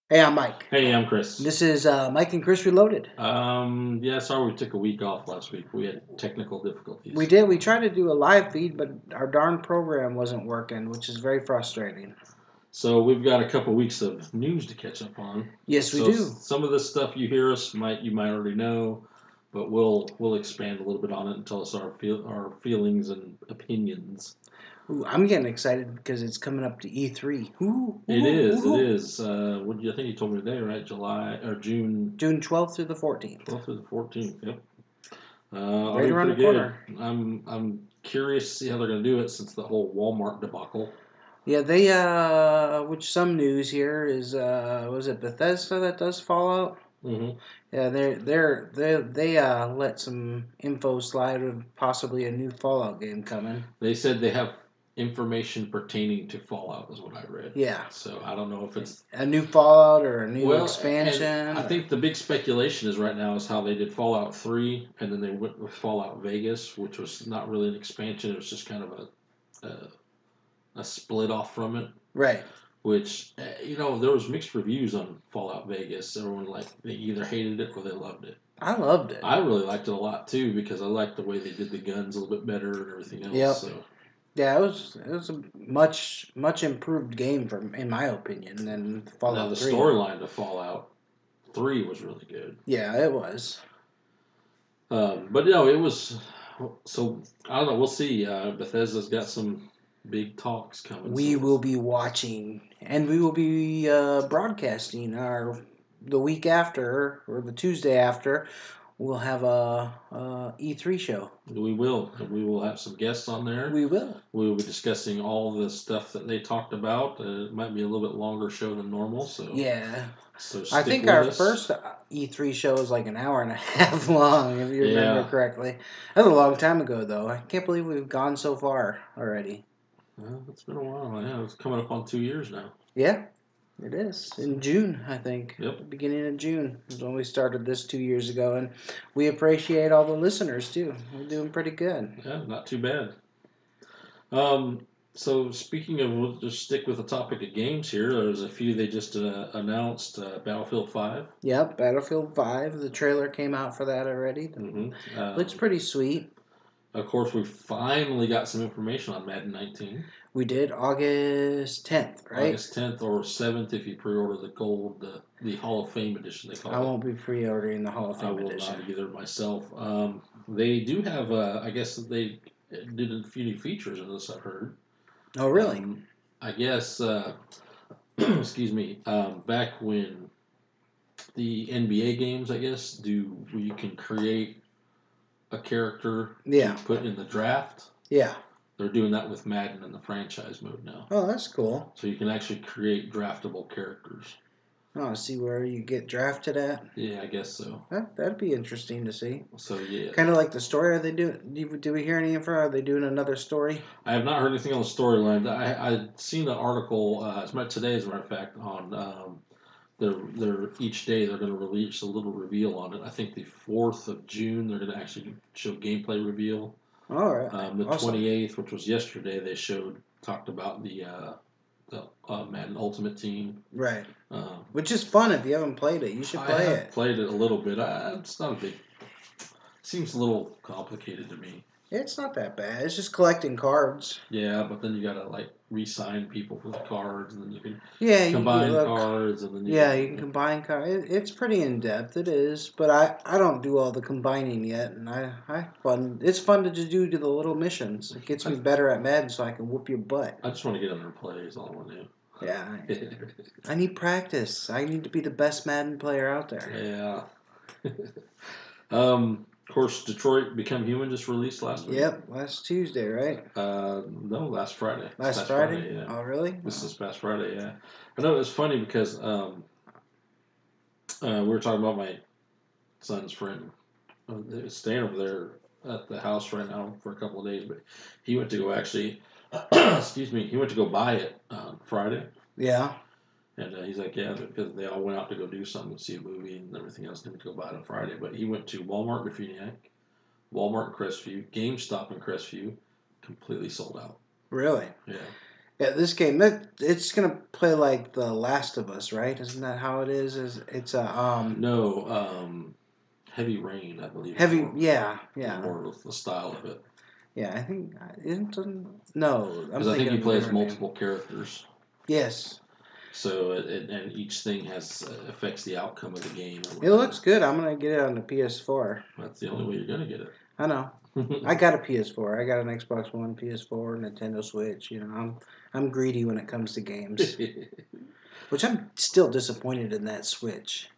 Hey, I'm Mike. Hey, I'm Chris. This is Mike and Chris Reloaded. Yeah, sorry we took a week off last week. We had technical difficulties. We did. We tried to do a live feed, but our darn program wasn't working, which is very frustrating. So we've got a couple weeks of news to catch up on. Yes, we So do. some of this stuff you hear us you might already know, but we'll expand a little bit on it and tell us our feelings and opinions. Ooh, I'm getting excited because it's coming up to E3. Ooh, It ooh, is. It ooh. is. What do you think you told me today? Right, July or June June 12th through the 14th. 12th through the 14th. Yep. I'll Right be around pretty the good. corner. I'm curious to see how they're going to do it since the whole Walmart debacle. Yeah, which some news here is, was it Bethesda that does Fallout? Mm-hmm. Yeah, they let some info slide of possibly a new Fallout game coming. They said they have information pertaining to Fallout, is what I read. Yeah. So I don't know if it's A new Fallout or a new and I expansion or think the big speculation is right now is how they did Fallout 3, and then they went with Fallout Vegas, which was not really an expansion; it was just kind of a split off from it. right. Which there was mixed reviews on Fallout Vegas. Everyone they either hated it or they loved it. I loved it. I really liked it a lot too because I liked the way they did the guns a little bit better and everything else. Yep. So Yeah, it was a much improved game from in my opinion than now the Fallout 3. storyline to Fallout 3 was really good. Yeah, it was. But no, it was. So I don't know. We'll see. Bethesda's got some big talks coming. We will be watching and we will be broadcasting our the week after or the Tuesday after. We'll have a E3 show. We will. And we will have some guests on there. We will. We will be discussing all the stuff that they talked about. It might be a little bit longer show than normal. Yeah. So I stick think with our us. first E3 show was like an hour and a half long, if you remember Yeah. correctly. That was a long time ago, though. I can't believe we've gone so far already. Well, it's been a while. Yeah, it's coming up on 2 years now. Yeah, it is. So, In June, I think. yep. The beginning of June is when we started this 2 years ago. And we appreciate all the listeners, too. We're doing pretty good. Yeah, not too bad. Um, so speaking of, we'll just stick with the topic of games here. There's a few they just announced. Battlefield 5. Yep, Battlefield 5. The trailer came out for that already. Looks pretty sweet. Of course, we finally got some information on Madden 19. We did August 10th, right? August 10th or 7th if you pre-order the gold, the Hall of Fame edition they I call it. won't be pre-ordering the Hall of I Fame will not edition. either myself. They do have, I guess they did a few new features in this. I've heard. Oh, really? I guess, excuse me, back when the NBA games, I guess, where you can create a character to Yeah. put in the draft. Yeah. They're doing that with Madden in the franchise mode now. Oh, that's cool. So you can actually create draftable characters. Oh, see where you get drafted at? Yeah, I guess so. That'd be interesting to see. So yeah, Kind of like the story. Are they doing? Do we hear any info? Are they doing another story? I have not heard anything on the storyline. I seen an article as much today, as a matter of fact, on they're each day they're going to release a little reveal on it. I think the 4th of June they're going to actually show gameplay reveal. All right. The Awesome. 28th, which was yesterday, they talked about the Madden Ultimate Team. Right. Um, Which is fun. If you haven't played it, you should I play have it. played it a little bit. It's not a big. Seems a little complicated to me. It's not that bad. It's just collecting cards. Yeah, but then you gotta re-sign people for the cards, and then you can Yeah, you combine look. cards, and then Yeah, you can combine cards. It's pretty in depth. It is, but I don't do all the combining yet, and I fun. It's fun to just do the little missions. It gets I, me better at Madden, so I can whoop your butt. I just want to get under and play. Is all I want to Yeah, do. I need practice. I need to be the best Madden player out there. Yeah. Of course, Detroit Become Human just released last week. Yep, last Tuesday, right? No, last Friday. Last Past Friday? Friday, yeah. Oh, really? This Oh. is past Friday, yeah. I know it was funny because we were talking about my son's friend staying over there at the house right now for a couple of days, but he went to go actually, excuse me, he went to go buy it Friday. Yeah. And he's like, yeah, because they all went out to go do something, see a movie and everything else. They went to go buy it on Friday. But he went to Walmart in Defuniak, Walmart in Crestview, GameStop in Crestview, completely sold out. Really? Yeah. Yeah, this game it's gonna play like The Last of Us, right? Isn't that how it is? It's a No, Heavy Rain, I believe, heavy. Yeah, is yeah, more of the style of it. yeah. I think isn't no. I'm Because I think thinking you of a play as different name. multiple characters, Yes, so and each thing has affects the outcome of the game or it whatever. looks good. I'm gonna get it on the PS4. That's the only way you're gonna get I know. I it. got a PS4. I got an Xbox One, PS4, Nintendo Switch. You know, I'm greedy when it comes to games. Which I'm still disappointed in that Switch.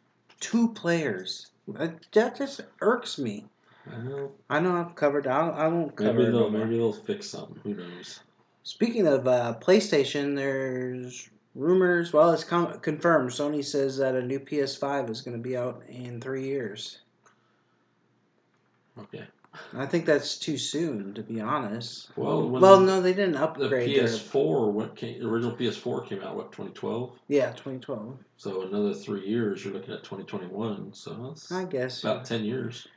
Two players. That just irks me. Well, I know I've covered. I won't cover it no more. maybe they'll fix something. Who knows? Speaking of PlayStation, there's rumors. Well, it's confirmed. Sony says that a new PS5 is going to be out in 3 years. Okay. I think that's too soon, to be honest. Well, Well, when no, they didn't the upgrade their. PS4 original PS4 came out, what, 2012? Yeah, 2012. So another 3 years, you're looking at 2021. So that's I guess. about 10 years.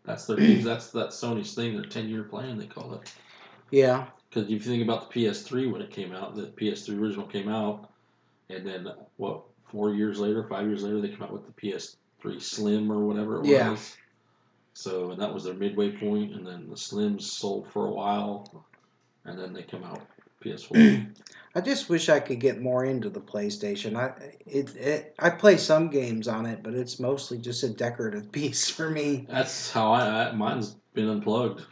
That's that's Sony's thing. Their 10-year plan, they call it. Yeah. Because if you think about the PS3 when it came out, the PS3 original came out, and then what? 4 years later, 5 years later, they came out with the PS3 Slim or whatever it Yeah. was. So, and that was their midway point, and then the Slims sold for a while, and then they come out PS4. I just wish I could get more into the PlayStation. I play some games on it, but it's mostly just a decorative piece for me. That's how mine's been unplugged.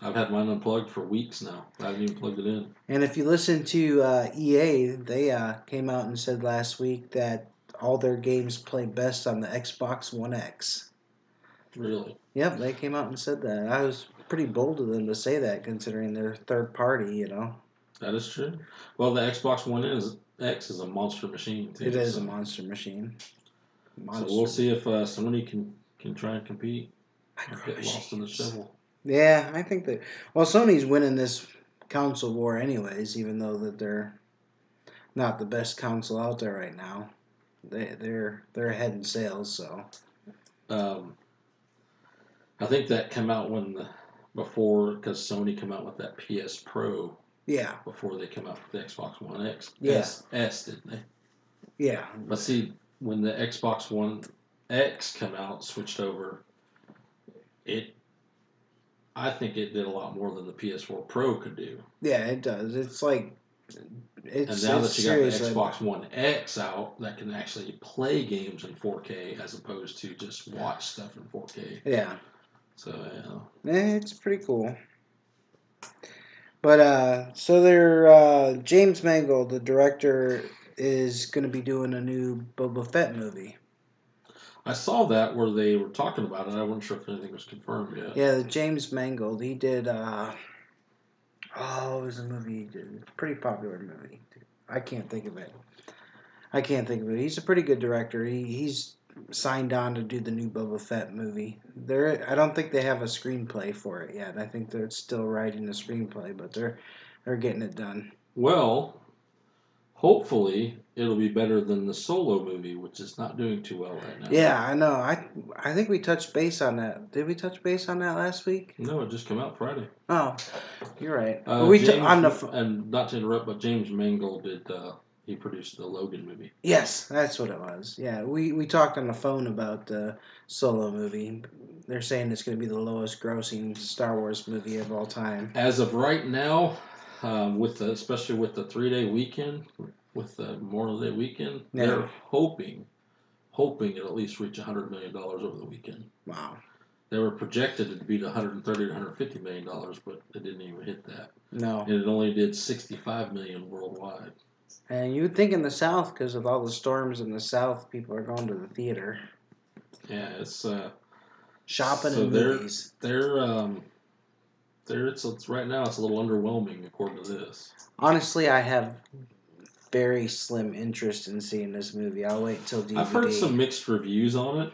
I've had mine unplugged for weeks now. I haven't even plugged it in. And if you listen to EA, they came out and said last week that all their games play best on the Xbox One X. Really, Yep, they came out and said that. I was pretty bold of them to say that, considering they're third party. You know, that is true. Well, the Xbox One X is a monster machine it too. is a monster machine. So we'll Monster see if Sony can try and compete or micro get lost in the machines. shovel. Yeah, I think that. Well, Sony's winning this console war, anyways. Even though that they're not the best console out there right now, they're ahead in sales. So Um, I think that came out before because Sony came out with that PS Pro yeah, before they came out with the Xbox One yeah, S, didn't they? yeah, But see, when the Xbox One X came out, switched over, it I think it did a lot more than the PS4 Pro could do. yeah. It does. It's like And it's now it's that you got the seriously. Xbox One X out, that can actually play games in 4K as opposed to just watch stuff in 4K. Yeah, So it's pretty cool. But so they're James Mangold, the director, is going to be doing a new Boba Fett movie. I saw that where they were talking about it. I wasn't sure if anything was confirmed yet. Yeah, the James Mangold. He did. It was a movie he did. It's a pretty popular movie. I can't think of it. I can't think of it. He's a pretty good director. He's signed on to do the new Boba Fett movie. I don't think they have a screenplay for it yet. I think they're still writing the screenplay, but they're getting it done. Well, hopefully it'll be better than the Solo movie, which is not doing too well right now. Yeah, I know. I think we touched base on that. Did we touch base on that last week? No, it just came out Friday. Oh, you're right. And not to interrupt, but James Mangold did. He produced the Logan movie. Yes, that's what it was. Yeah, we talked on the phone about the Solo movie. They're saying it's going to be the lowest grossing Star Wars movie of all time. As of right now, especially with the 3-day weekend, with the Memorial Day weekend, Yeah. they're hoping it'll at least reach $100 million over the weekend. Wow. They were projected to be to $130 to $150 million, but it didn't even hit that. No. And it only did $65 million worldwide. And you would think in the South, because of all the storms in the South, people are going to the theater. Yeah, it's shopping so and movies. It's right now it's a little underwhelming according to this. Honestly, I have very slim interest in seeing this movie. I'll wait till DVD. I've heard some mixed reviews on it.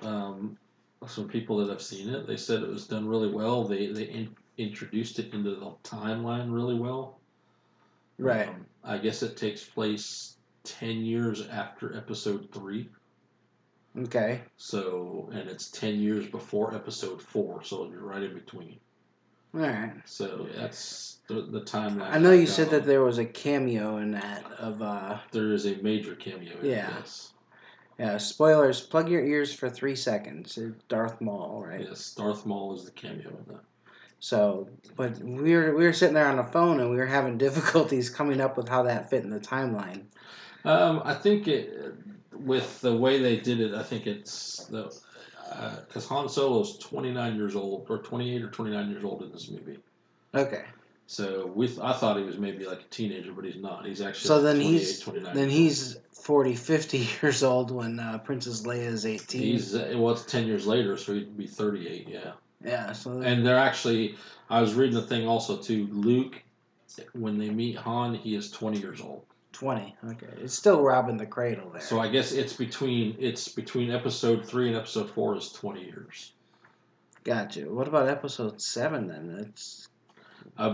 Some people that have seen it, they said it was done really well. They introduced it into the timeline really well. Right. I guess it takes place 10 years after episode 3. Okay. So, and it's 10 years before episode 4, so you're right in between. All right. So that's the timeline I know I've you got said that on. there was a cameo in that of There is a major cameo in it, yeah. yes. Yeah, spoilers. Plug your ears for 3 seconds. Darth Maul, right? Yes, Darth Maul is the cameo in that. So, but we were sitting there on the phone and we were having difficulties coming up with how that fit in the timeline. I think with the way they did it, I think it's the because Han Solo's 29 years old, or 28 or 29 years old in this movie. Okay. So I thought he was maybe like a teenager, but he's not. He's actually So like then 28, he's 29 then years old. he's 40, 50 years old when Princess Leia is 18. He's well, it's 10 years later, so he'd be 38. Yeah, Yeah. So and they're actually. I was reading the thing also too. Luke, when they meet Han, he is 20 years old. 20. Okay. It's still robbing the cradle there. So I guess it's between episode 3 and episode 4 is 20 years. Gotcha. What about episode 7 then? It's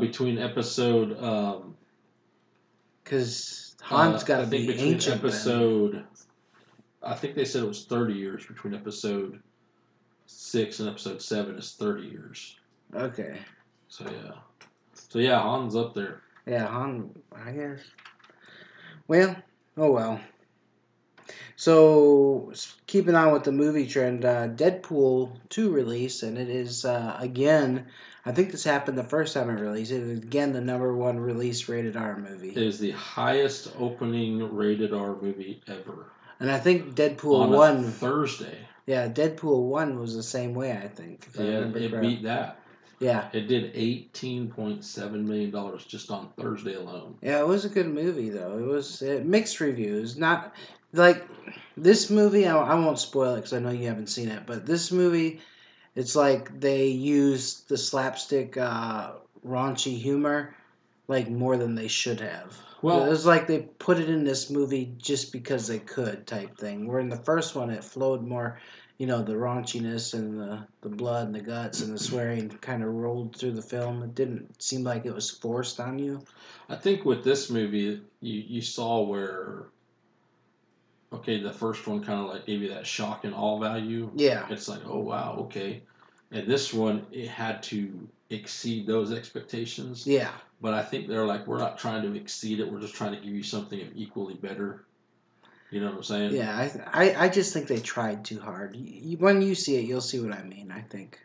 Between episode because Han's got I to think be between ancient then. episode I think they said it was 30 years between episode 6 and episode 7 is 30 years. Okay. So yeah, Han's up there. Yeah, Han. I guess. Well. Oh well. So, keeping on with the movie trend, Deadpool 2 released, and it is, again, I think this happened the first time it released. It is, again, the #1 release rated R movie. It is the highest opening rated R movie ever. And I think Deadpool On 1. a Thursday. Yeah, Deadpool 1 was the same way, I think, if I remember It correctly. beat that. Yeah. It did $18.7 million just on Thursday alone. Yeah, it was a good movie, though. It was mixed reviews. Not like this movie, I won't spoil it because I know you haven't seen it, but this movie. It's like they use the slapstick, raunchy humor like more than they should have. Well, It's like they put it in this movie just because they could, type thing. Where in the first one, it flowed more, the raunchiness and the blood and the guts and the swearing kind of rolled through the film. It didn't seem like it was forced on you. I think with this movie, you saw where, okay, the first one kind of like gave you that shock and awe value. Yeah. It's like, oh, wow, okay. And this one, it had to exceed those expectations. Yeah. But I think they're like, we're not trying to exceed it. We're just trying to give you something equally better. You know what I'm saying? Yeah, I just think they tried too hard. When you see it, you'll see what I mean. I think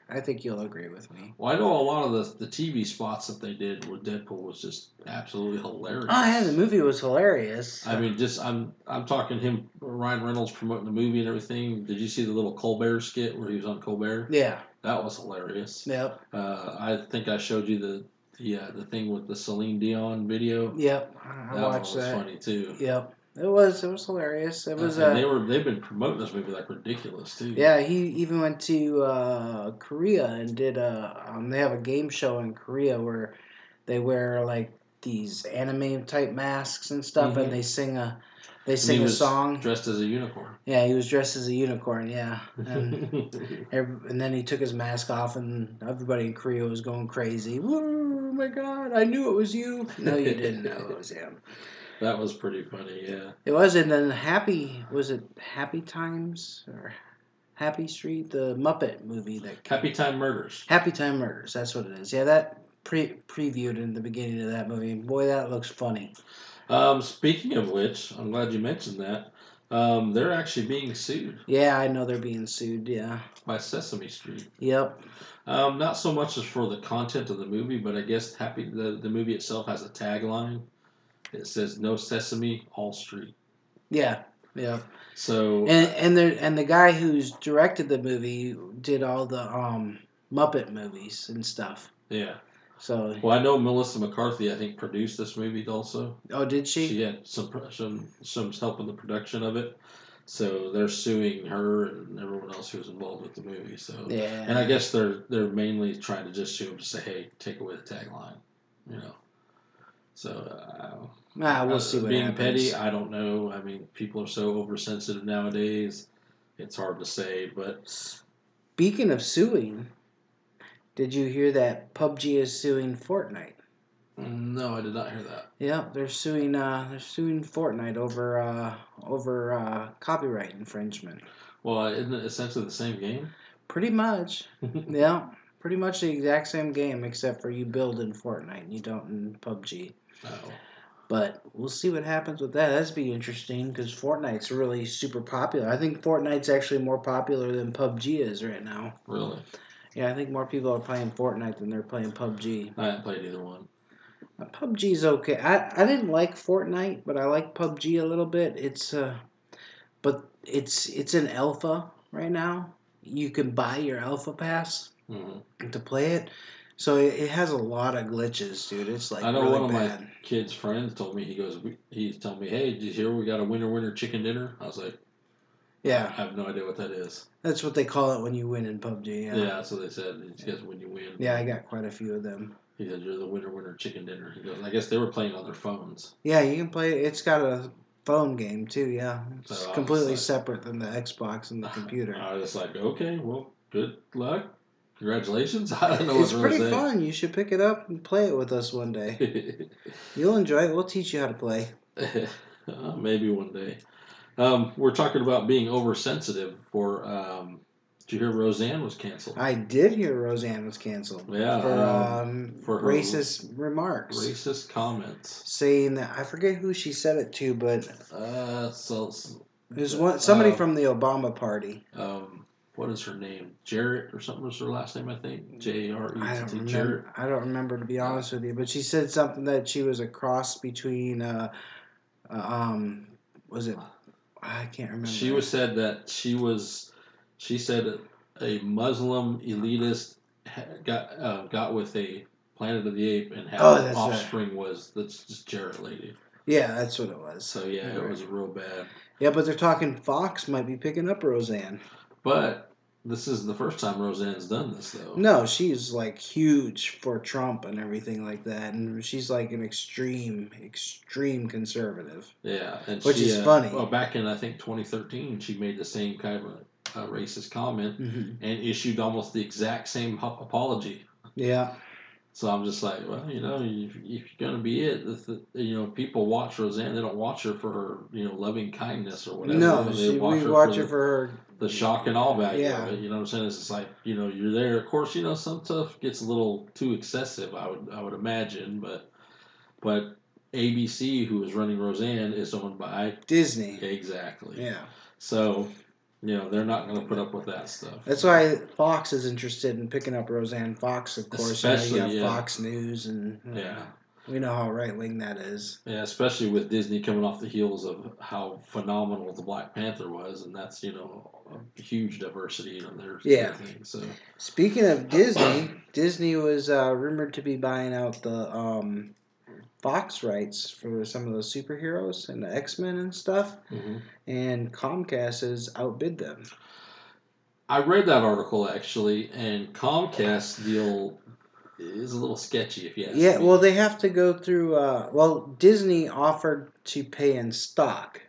you'll agree with me. Well, I know a lot of the TV spots that they did with Deadpool was just absolutely hilarious. Oh yeah, the movie was hilarious. I mean, just I'm talking him, Ryan Reynolds promoting the movie and everything. Did you see the little Colbert skit where he was on Colbert? Yeah. That was hilarious. Yep. I think I showed you the thing with the Celine Dion video. Yep. I watched That that. one was funny too. Yep. It was hilarious. It was and they've been promoting this movie like ridiculous too. Yeah, he even went to Korea and did they have a game show in Korea where they wear like these anime type masks and stuff, and they sing a song. Dressed as a unicorn. Yeah, he was dressed as a unicorn. Yeah, and then he took his mask off, and everybody in Korea was going crazy. Woo! Oh my God! I knew it was you. No, you didn't know it was him. That was pretty funny. Yeah, it was. And then was it Happy Times or Happy Street, the Muppet movie that came. Happy Time Murders. Happy Time Murders. That's what it is. Yeah, that previewed in the beginning of that movie. Boy, that looks funny. Speaking of which, I'm glad you mentioned that. They're actually being sued. Yeah, I know they're being sued. Yeah. By Sesame Street. Yep. Not so much as for the content of the movie, but I guess the movie itself has a tagline. It says "No Sesame, all Street." Yeah. Yeah. So and the guy who's directed the movie did all the Muppet movies and stuff. Yeah. So well, I know Melissa McCarthy, I think, produced this movie also. Oh, did she? She had some help in the production of it. So they're suing her and everyone else who was involved with the movie. So yeah. And I guess they're mainly trying to just sue them to say, hey, take away the tagline, you know. So we'll see what being happens. petty, I don't know. I mean, people are so oversensitive nowadays. It's hard to say, but speaking of suing, did you hear that PUBG is suing Fortnite? No, I did not hear that. Yeah, they're suing Fortnite over copyright infringement. Well, isn't it essentially the same game? Pretty much. Yeah. pretty much the exact same game, except for you build in Fortnite and you don't in PUBG. Oh, But we'll see what happens with that. That's be interesting because Fortnite's really super popular. I think Fortnite's actually more popular than PUBG is right now. really? Yeah, I think more people are playing Fortnite than they're playing PUBG. I haven't played either one. PUBG's okay. I didn't like Fortnite, but I like PUBG a little bit. It's an alpha right now. You can buy your alpha pass to play it. So it has a lot of glitches, dude. It's like I know really one of my bad. kid's friends told me, he's telling me, hey, did you hear we got a winner chicken dinner? I was like, I Yeah, have no idea what that is. that's what they call it when you win in PUBG. Yeah, Yeah, that's what they said. It's guess when you win. yeah, I got quite a few of them. He said, you're the winner chicken dinner. He goes, I guess they were playing on their phones. Yeah, you can play it. It's got a phone game too. Yeah, it's So I was just completely like, separate than the Xbox and the computer. I was just like, okay, well, good luck. Congratulations. I don't know what It's to really pretty say. fun. You should pick it up and play it with us one day. You'll enjoy it. We'll teach you how to play. Maybe one day. We're talking about being oversensitive for. Did you hear Roseanne was canceled? I did hear Roseanne was canceled Yeah, for her racist remarks, racist comments. saying that I forget who she said it to, but So there's somebody from the Obama party. what is her name? Jarrett or something was her last name, I think. I don't Jarrett. remember. I don't remember to be honest with you, but she said something that she was a cross between um, was it? I can't She remember. was said that she said a Muslim elitist got with a Planet of the Ape and had Oh, her that's right. offspring was that's just Jarrett lady. Yeah, that's what it was. So yeah, You're it right. was real bad. Yeah, but they're talking Fox might be picking up Roseanne. But this is the first time Roseanne's done this though. No, she's like huge for Trump and everything like that, and she's like an extreme conservative, Yeah, and which she is funny. well, back in I think 2013, she made the same kind of racist comment Hmm. and issued almost the exact same apology. Yeah. So I'm just like, well, if you're gonna be it, people watch Roseanne. They don't watch her for her, loving kindness or whatever. No, They watch we her for watch her for her. the shock and awe value of Yeah. it. You know what I'm saying? It's just like, you're there. Of course, some stuff gets a little too excessive. I would imagine, but ABC, who is running Roseanne, is owned by Disney. exactly. Yeah. So, they're not going to put up with that stuff. That's why Fox is interested in picking up Roseanne. Fox, of course, Especially, you have yeah. Fox News, and Yeah. we know how right wing that is. Yeah, especially with Disney coming off the heels of how phenomenal the Black Panther was, and that's a huge diversity in their thing. So Speaking of Disney, Disney was rumored to be buying out the Fox rights for some of the superheroes and the X-Men and stuff, and Comcast has outbid them. I read that article actually, and Comcast's deal is a little sketchy if you ask me. Yeah, well, they have to go through. Disney offered to pay in stock.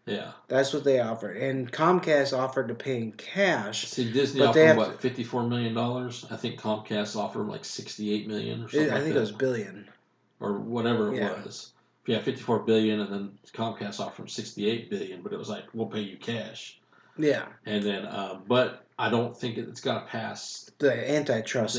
Yeah, that's what they offered, and Comcast offered to pay in cash. See, Disney but offered what, $54 million. I think Comcast offered like 68 million or something I like think that. It was billion or whatever it Yeah. was. Yeah, 54 billion, and then Comcast offered 68 billion, but it was like, we'll pay you cash. Yeah. And then, but I don't think it's got to pass the antitrust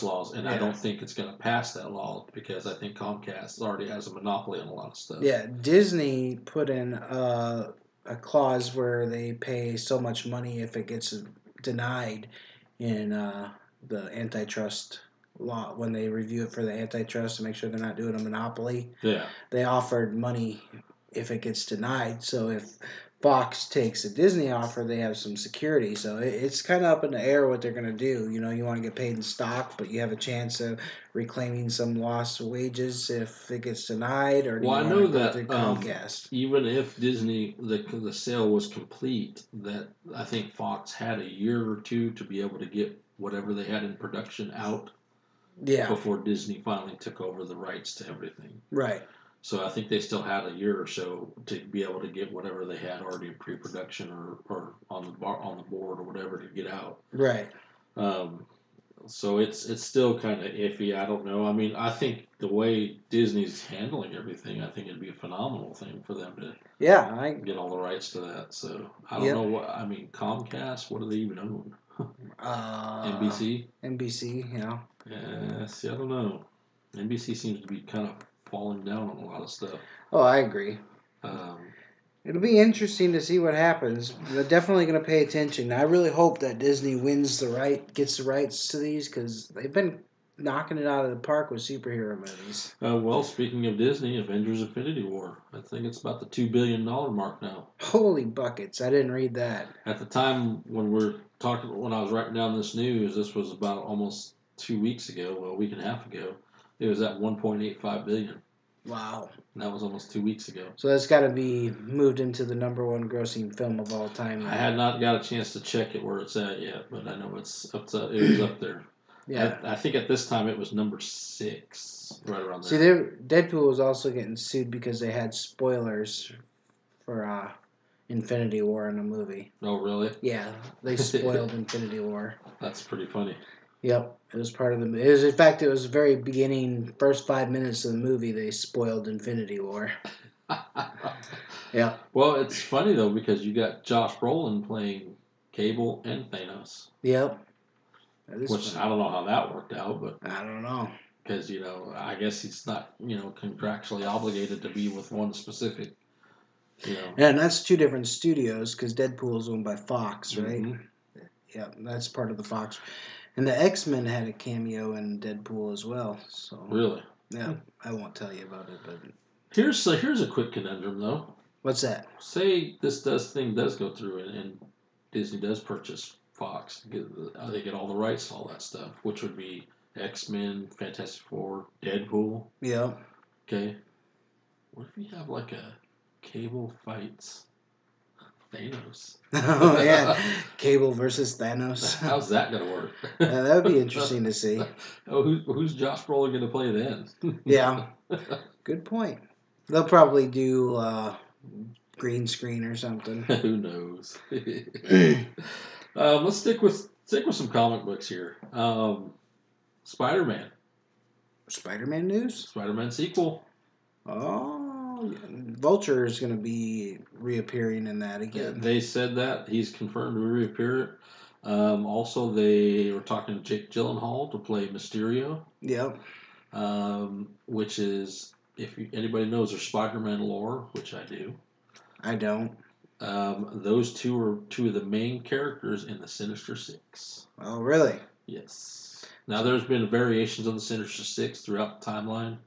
laws, and I don't think it's going to pass that law because I think Comcast already has a monopoly on a lot of stuff. Yeah, Disney put in a clause where they pay so much money if it gets denied in the antitrust law when they review it for the antitrust to make sure they're not doing a monopoly. Yeah. They offered money if it gets denied. So if Fox takes a Disney offer, they have some security. So it's kind of up in the air what they're going to do. You want to get paid in stock, but you have a chance of reclaiming some lost wages if it gets denied, or do Well, you I want know to go that through Comcast? even if Disney the sale was complete, that I think Fox had a year or two to be able to get whatever they had in production out. Yeah. Before Disney finally took over the rights to everything. Right. So I think they still had a year or so to be able to get whatever they had already in pre-production or on the board or whatever to get out. Right. So it's still kind of iffy. I don't know. I mean, I think the way Disney's handling everything, I think it'd be a phenomenal thing for them to get all the rights to that. So I don't know what I mean. Comcast, what do they even own? NBC. NBC, yeah. Yeah, see, I don't know. NBC seems to be kind of falling down on a lot of stuff. Oh, I agree. Um, It'll be interesting to see what happens. They're definitely going to pay attention. I really hope that Disney gets the rights to these because they've been knocking it out of the park with superhero movies. well, speaking of Disney, Avengers: Infinity War. I think it's about the $2 billion mark now. Holy buckets! I didn't read that. At the time when I was writing down this news, this was about almost 2 weeks ago, well, a week and a half ago. It was at 1.85 billion. Wow. And that was almost 2 weeks ago. So that's got to be moved into the #1 grossing film of all time. I had not got a chance to check it where it's at yet, but I know it's up to, it was up there. Yeah. I think at this time it was number 6, right around See, there. Deadpool was also getting sued because they had spoilers for Infinity War in the movie. Oh, really? Yeah, they spoiled Infinity War. That's pretty funny. Yep, it was part of the. It was, in fact, it was the very beginning, first 5 minutes of the movie. They spoiled Infinity War. Yeah. Well, it's funny though because you got Josh Brolin playing Cable and Thanos. Yep. Which I don't know how that worked out, but I don't know. Because I guess he's not contractually obligated to be with one specific. And that's two different studios because Deadpool is owned by Fox, right? Mm-hmm. Yeah, that's part of the Fox. And the X-Men had a cameo in Deadpool as well. So Really? yeah, I won't tell you about it, but Here's a quick conundrum though. what's that? Say this thing does go through and Disney does purchase Fox. They get all the rights to all that stuff, which would be X-Men, Fantastic Four, Deadpool. Yeah. Okay. What if you have like a Cable fights Thanos? Oh yeah, Cable versus Thanos. How's that gonna work? That would be interesting to see. Oh, who's Josh Brolin gonna play then? Yeah, good point. They'll probably do green screen or something. Who knows? Let's stick with some comic books here. Spider-Man. Spider-Man news? Spider-Man sequel. Oh, Vulture is going to be reappearing in that again. They said that he's confirmed to reappear. Also, they were talking to Jake Gyllenhaal to play Mysterio. Yep. Which is, if anybody knows their Spider-Man lore, which I do. I don't. Those two are two of the main characters in the Sinister Six. Oh, really? Yes. Now, there's been variations of the Sinister Six throughout the timeline,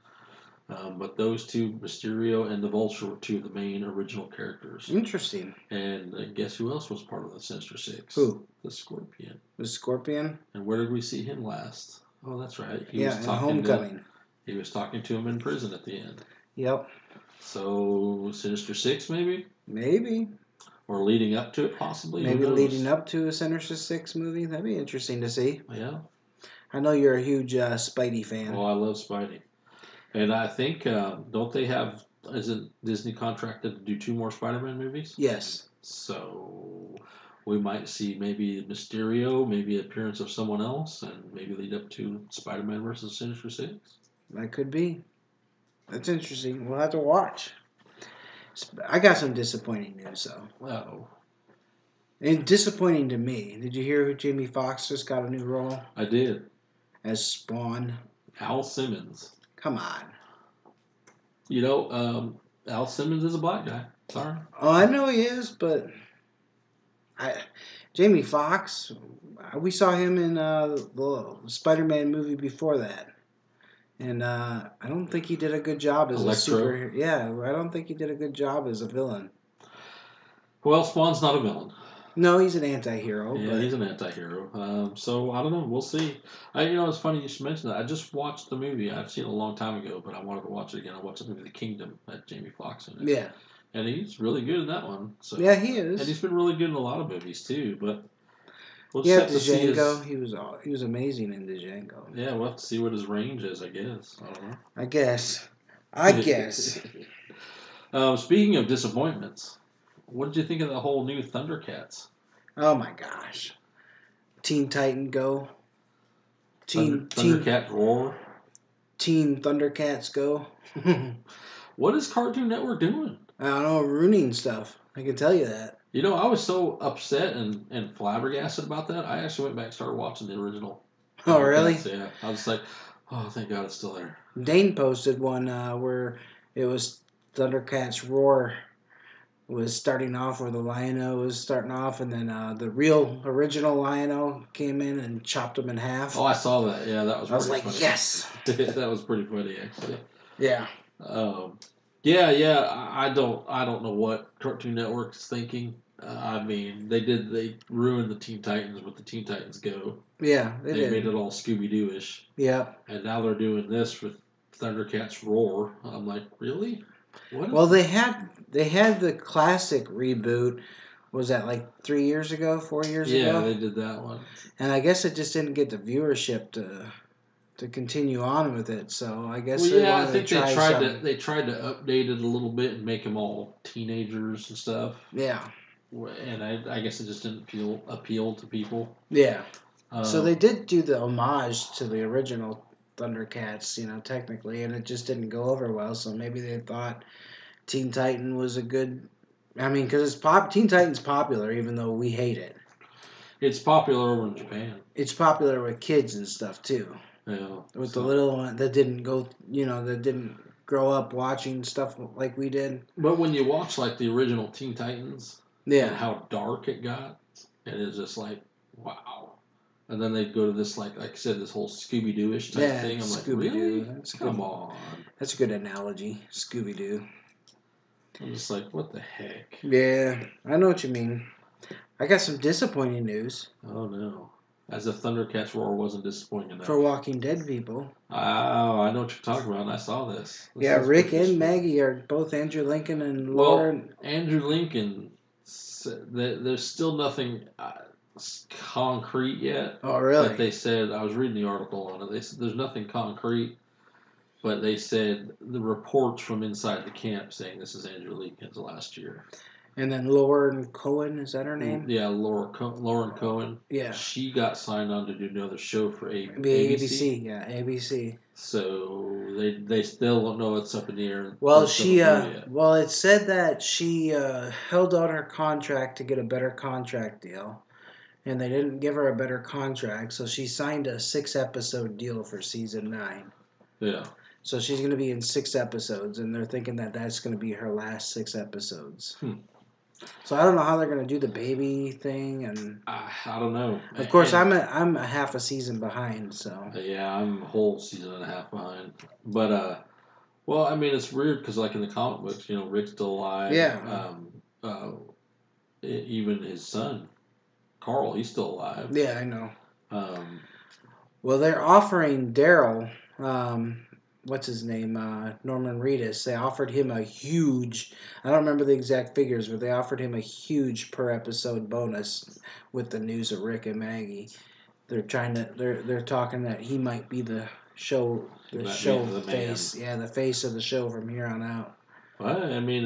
but those two, Mysterio and the Vulture, were two of the main original characters. Interesting. And guess who else was part of the Sinister Six? Who? The Scorpion. The Scorpion? And where did we see him last? Oh, that's right. He was talking in Homecoming. He was talking to him in prison at the end. Yep. So, Sinister Six, maybe? Maybe. Or leading up to it, possibly. Maybe leading up to a Sinister Six movie. That'd be interesting to see. Yeah. I know you're a huge Spidey fan. Oh, I love Spidey. And I think, don't they have, isn't Disney contracted to do 2 more Spider-Man movies? Yes. So, we might see maybe Mysterio, maybe appearance of someone else, and maybe lead up to Spider-Man versus Sinister Six. That could be. That's interesting. We'll have to watch. I got some disappointing news, though. Uh-oh. And disappointing to me. Did you hear who Jamie Foxx just got a new role? I did. As Spawn. Al Simmons. Come on. Al Simmons is a black guy. Sorry. Oh, I know he is, but Jamie Foxx, we saw him in the Spider-Man movie before that. And I don't think he did a good job as Electro. a superhero. Yeah, I don't think he did a good job as a villain. Well, Spawn's not a villain. No, he's an anti-hero. Yeah, he's an anti-hero. So, I don't know. We'll see. It's funny you should mention that. I just watched the movie. I've seen it a long time ago, but I wanted to watch it again. I watched the movie The Kingdom, had Jamie Foxx in it. Yeah. And he's really good in that one. So. Yeah, he is. And he's been really good in a lot of movies, too. But we'll yeah, just have to see Django. He was amazing in Django. Yeah, we'll have to see what his range is, I guess. I don't know. I guess. Speaking of disappointments, what did you think of the whole new Thundercats? Oh my gosh. Teen Titan Go. Thundercat Roar. Teen Thundercats Go. What is Cartoon Network doing? I don't know, ruining stuff. I can tell you that. You know, I was so upset and flabbergasted about that. I actually went back and started watching the original Oh, really? Thundercats. Yeah, I was like, oh, thank God it's still there. Dane posted one where it was Thundercats Roar was starting off, where the Lion-O was starting off, and then the real original Lion-O came in and chopped him in half. Oh, I saw that. Yeah, that was I was pretty like, funny. yes. That was pretty funny, actually. Yeah. Um, yeah. I don't know what Cartoon Network's thinking. I mean, they ruined the Teen Titans with the Teen Titans Go. Yeah, they They made did. it all Scooby Doo ish, Yeah. and now they're doing this with Thundercats Roar. I'm like, really? What? Well, they had the classic reboot. Was that like 3 years ago, 4 years Yeah, ago? they did that one. And I guess it just didn't get the viewership to continue on with it. So I Well, guess they yeah, I wanted to think they try tried to some. they tried to update it a little bit and make them all teenagers and stuff. Yeah. And I guess it just didn't appeal to people. Yeah. So they Um, did do the homage to the original Thundercats, technically, and it just didn't go over well. So maybe they thought Teen Titan was a good. I mean, because Teen Titan's popular, even though we hate it. it's popular over in Japan. It's popular with kids and stuff too. Yeah, With the so. little one that didn't go, that didn't grow up watching stuff like we did. But when you watch like the original Teen Titans and Yeah. how dark it got, it is just like wow. And then they go to this like I said, this whole Scooby Doo ish type Yeah, thing. I'm like, Scooby Doo. really? Come on. That's a good analogy, Scooby Doo. I'm just like, what the heck? Yeah, I know what you mean. I got some disappointing news Oh no. As if Thundercats Roar wasn't disappointing enough. for Walking Dead people. Oh, I know what you're talking about. And I saw this. Yeah, Is Rick pretty and disappointing. Maggie are both Andrew Lincoln and Well, Lauren. Andrew Lincoln, there's still nothing concrete yet. Oh, But really? they said, I was reading the article on it. They said there's nothing concrete, but they said the reports from inside the camp saying this is Andrew Lincoln's last year. And then Lauren Cohen, is that her name? Yeah, Lauren Cohen. Yeah. She got signed on to do another show for ABC. ABC. Yeah, ABC. So they still don't know what's up in the air. Well, What's she up in the air yet. well, it said that she held out her contract to get a better contract deal, and they didn't give her a better contract, so she signed a 6-episode deal for season 9. Yeah. So she's going to be in 6 episodes, and they're thinking that that's going to be her last 6 episodes. So I don't know how they're going to do the baby thing, and I don't know. of course I'm a half a season behind. So Yeah, I'm a whole season and a half behind. But well, I mean, it's weird because like in the comic books, Rick's still alive. yeah, Even his son, Carl, he's still alive. yeah, I know. Um, Well, they're offering Daryl, what's his name, Norman Reedus. They offered him a huge. I don't remember the exact figures, but they offered him a huge per episode bonus with the news of Rick and Maggie. They're talking that he might be the show face. Yeah, the face of the show from here on out. Well, I mean,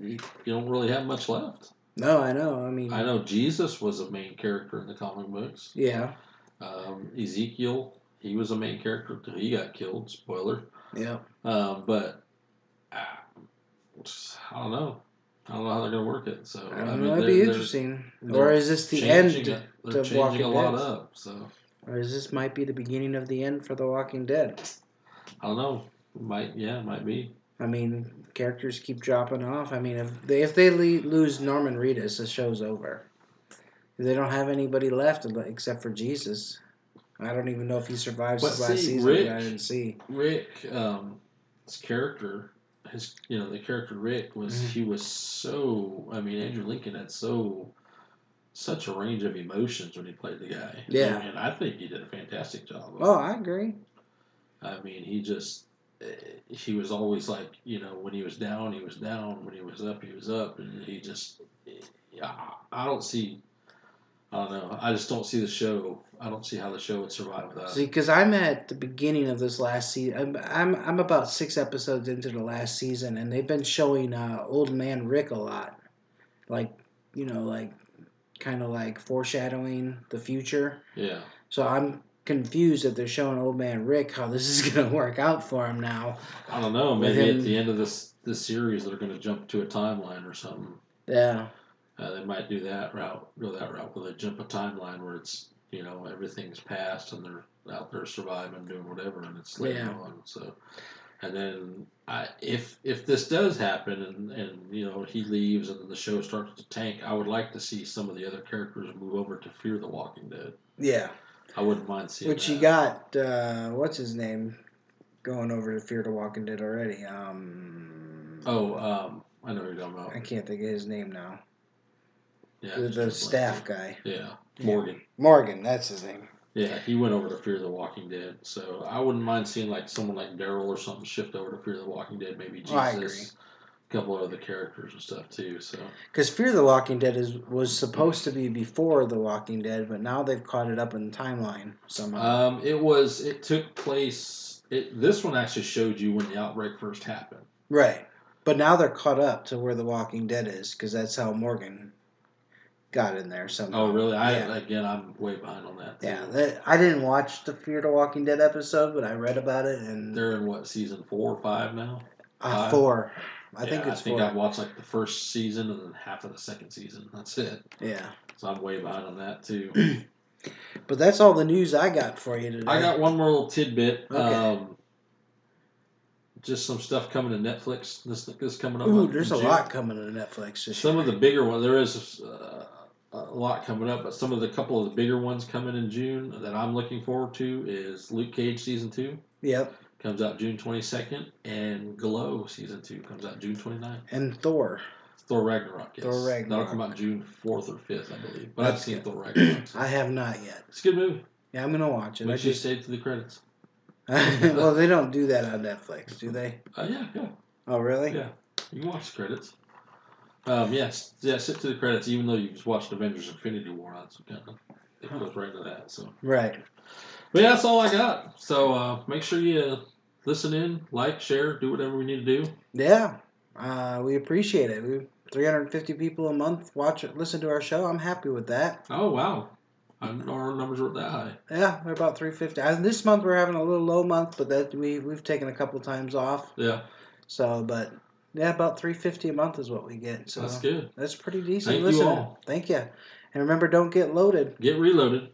you don't really have much left. No, I know. I mean, I know Jesus was a main character in the comic books. Yeah. Ezekiel, he was a main character until he got killed. Spoiler. Yeah. But I don't know. I don't know how they're going to work it. So I don't know. It'd be interesting. Or is this the changing end They're of changing Walking a lot Dead? up. So Or is this might be the beginning of the end for The Walking Dead? I don't know. It might be. I mean, characters keep dropping off. I mean, if they lose Norman Reedus, the show's over. They don't have anybody left except for Jesus. I don't even know if he survives But his last season. Rick, I didn't see. Rick, his character, the character Rick he was so. I mean, Andrew Lincoln had such a range of emotions when he played the guy. Yeah, and I think he did a fantastic job. Oh, I agree. I mean, he was always like, when he was down, he was down. When he was up, and he just. I don't see. I don't know. I just don't see the show. I don't see how the show would survive without. See, because I'm at the beginning of this last season. I'm about 6 episodes into the last season, and they've been showing old man Rick a lot, like kind of like foreshadowing the future. Yeah. So I'm confused that they're showing old man Rick how this is going to work out for him now. I don't know. Maybe at the end of this series, they're going to jump to a timeline or something. Yeah. They might do that route, go that route where they jump a timeline where it's everything's passed and they're out there surviving, doing whatever, and it's later Yeah. on. So, and then if this does happen and he leaves and then the show starts to tank, I would like to see some of the other characters move over to Fear the Walking Dead. Yeah. I wouldn't mind seeing Which that. you got, what's his name, going over to Fear the Walking Dead already. I know who you're talking about. I can't think of his name now. Yeah, The staff guy. Yeah, Morgan. Morgan, that's his name. Yeah, he went over to Fear the Walking Dead. So I wouldn't mind seeing like someone like Daryl or something shift over to Fear the Walking Dead. Maybe Jesus, I agree. a couple of other characters and stuff too. So because Fear the Walking Dead was supposed to be before The Walking Dead, but now they've caught it up in the timeline somehow. It took place. This one actually showed you when the outbreak first happened. Right, but now they're caught up to where The Walking Dead is because that's how Morgan got in there somehow. Oh, really? I'm way behind on that. Too. Yeah, I didn't watch the Fear the Walking Dead episode, but I read about it, and they're in what, season 4 or 5 now? 4. I think it's 4. I've watched like the first season and then half of the second season. That's it. Yeah. So I'm way behind on that too. But that's all the news I got for you today. I got one more little tidbit. Okay. Just some stuff coming to Netflix. This coming up. Ooh, there's a lot coming to Netflix. Some of the bigger ones. There is a lot coming up, but couple of the bigger ones coming in June that I'm looking forward to is Luke Cage season 2. Yep. Comes out June 22nd, and Glow season 2 comes out June 29th. And Thor. Thor Ragnarok. Yes. Thor Ragnarok. That'll come out June 4th or 5th, I believe. But I've seen Thor Ragnarok. So. I have not yet. It's a good movie. Yeah, I'm gonna watch it. Make sure you stay to the credits. Well, they don't do that on Netflix, do they? Yeah. Oh, really? Yeah. You can watch the credits. Sit to the credits, even though you've just watched Avengers Infinity War. It goes right into that. So right. But yeah, that's all I got. So make sure you listen in, like, share, do whatever we need to do. Yeah, we appreciate it. We 350 people a month listen to our show. I'm happy with that. Oh wow. I didn't know our numbers were that high. Yeah, we're about 350. This month we're having a little low month, but that we've taken a couple times off. Yeah. So, but yeah, about 350 a month is what we get. So that's good. That's pretty decent. Thank you all. Thank you. And remember, don't get loaded. Get reloaded.